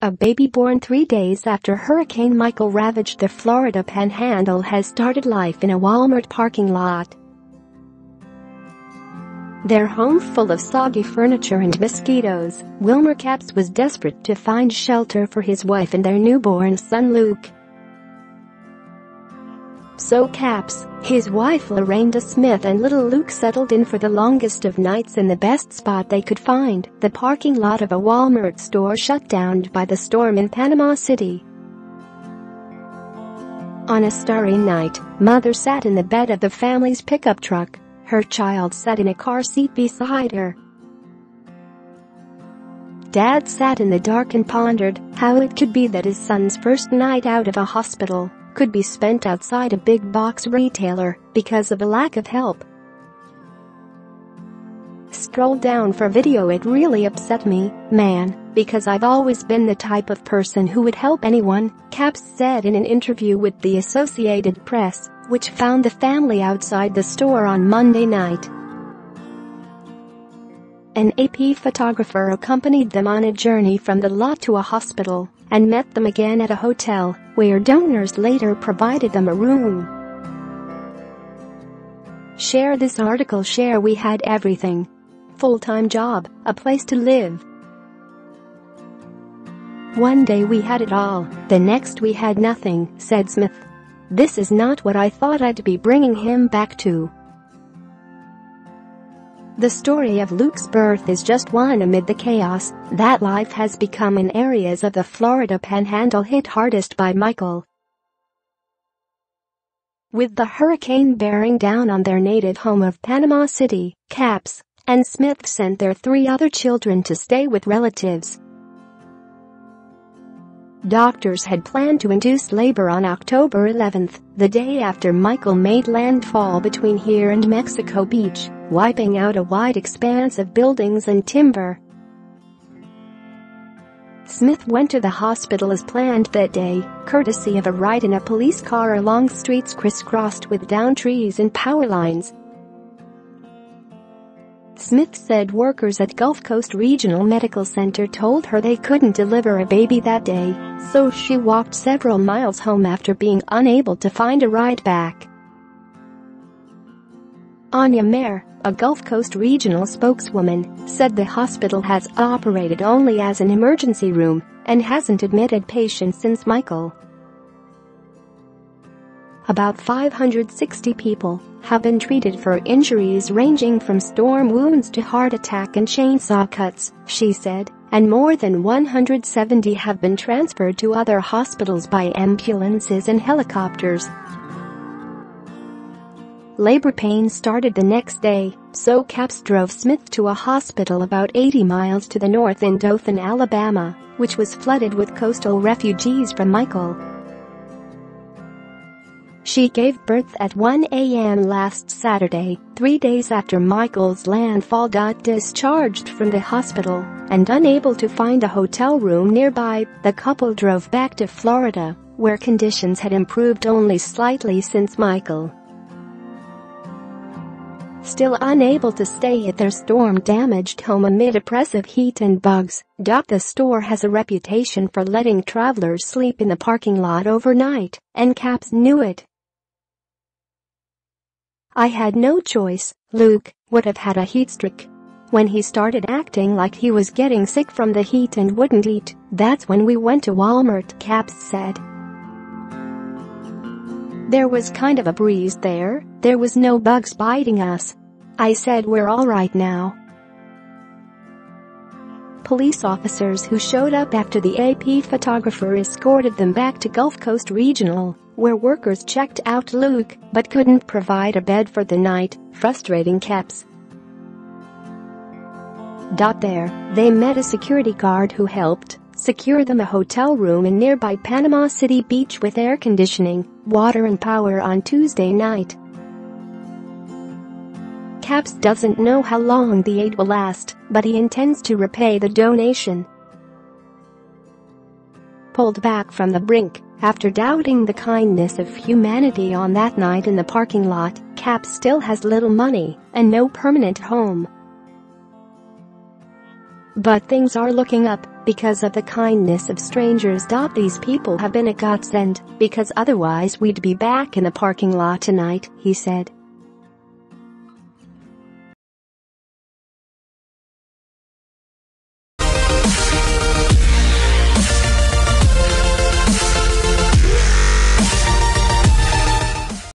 A baby born 3 days after Hurricane Michael ravaged the Florida Panhandle has started life in a Walmart parking lot. Their home full of soggy furniture and mosquitoes, Wilmer Capps was desperate to find shelter for his wife and their newborn son Luke. So Capps, his wife Lorenda Smith and little Luke settled in for the longest of nights in the best spot they could find, the parking lot of a Walmart store shut down by the storm in Panama City. On a starry night, Mother sat in the bed of the family's pickup truck. Her child sat in a car seat beside her. Dad sat in the dark and pondered how it could be that his son's first night out of a hospital could be spent outside a big box retailer because of a lack of help. Scroll down for video. It really upset me, man, because I've always been the type of person who would help anyone, Capps said in an interview with the Associated Press, which found the family outside the store on Monday night. An AP photographer accompanied them on a journey from the lot to a hospital and met them again at a hotel, where donors later provided them a room. Share this article. Share. We had everything. Full-time job, a place to live. One day we had it all, the next we had nothing, said Smith. This is not what I thought I'd be bringing him back to. The story of Luke's birth is just one amid the chaos that life has become in areas of the Florida Panhandle hit hardest by Michael. With the hurricane bearing down on their native home of Panama City, Capps and Smith sent their 3 other children to stay with relatives. Doctors had planned to induce labor on October 11th, the day after Michael made landfall between here and Mexico Beach, wiping out a wide expanse of buildings and timber. Smith went to the hospital as planned that day, courtesy of a ride in a police car along streets crisscrossed with downed trees and power lines. Smith said workers at Gulf Coast Regional Medical Center told her they couldn't deliver a baby that day, so she walked several miles home after being unable to find a ride back. Anya Mayer, a Gulf Coast Regional spokeswoman, said the hospital has operated only as an emergency room and hasn't admitted patients since Michael. About 560 people have been treated for injuries ranging from storm wounds to heart attack and chainsaw cuts, she said, and more than 170 have been transferred to other hospitals by ambulances and helicopters. Labor pains started the next day, so Capps drove Smith to a hospital about 80 miles to the north in Dothan, Alabama, which was flooded with coastal refugees from Michael. She gave birth at 1 a.m. last Saturday, 3 days after Michael's landfall. Discharged from the hospital and unable to find a hotel room nearby, the couple drove back to Florida, where conditions had improved only slightly since Michael. Still unable to stay at their storm-damaged home amid oppressive heat and bugs, the store has a reputation for letting travelers sleep in the parking lot overnight, and Capps knew it. I had no choice. Luke would have had a heat stroke. When he started acting like he was getting sick from the heat and wouldn't eat, that's when we went to Walmart, Capps said. There was kind of a breeze there, there was no bugs biting us. I said we're all right now. Police officers who showed up after the AP photographer escorted them back to Gulf Coast Regional, where workers checked out Luke but couldn't provide a bed for the night, frustrating Capps. There, they met a security guard who helped secure them a hotel room in nearby Panama City Beach with air conditioning, water and power on Tuesday night. Capps doesn't know how long the aid will last, but he intends to repay the donation. Pulled back from the brink after doubting the kindness of humanity on that night in the parking lot, Capps still has little money and no permanent home. But things are looking up. Because of the kindness of strangers. These people have been a godsend, because otherwise we'd be back in the parking lot tonight, he said.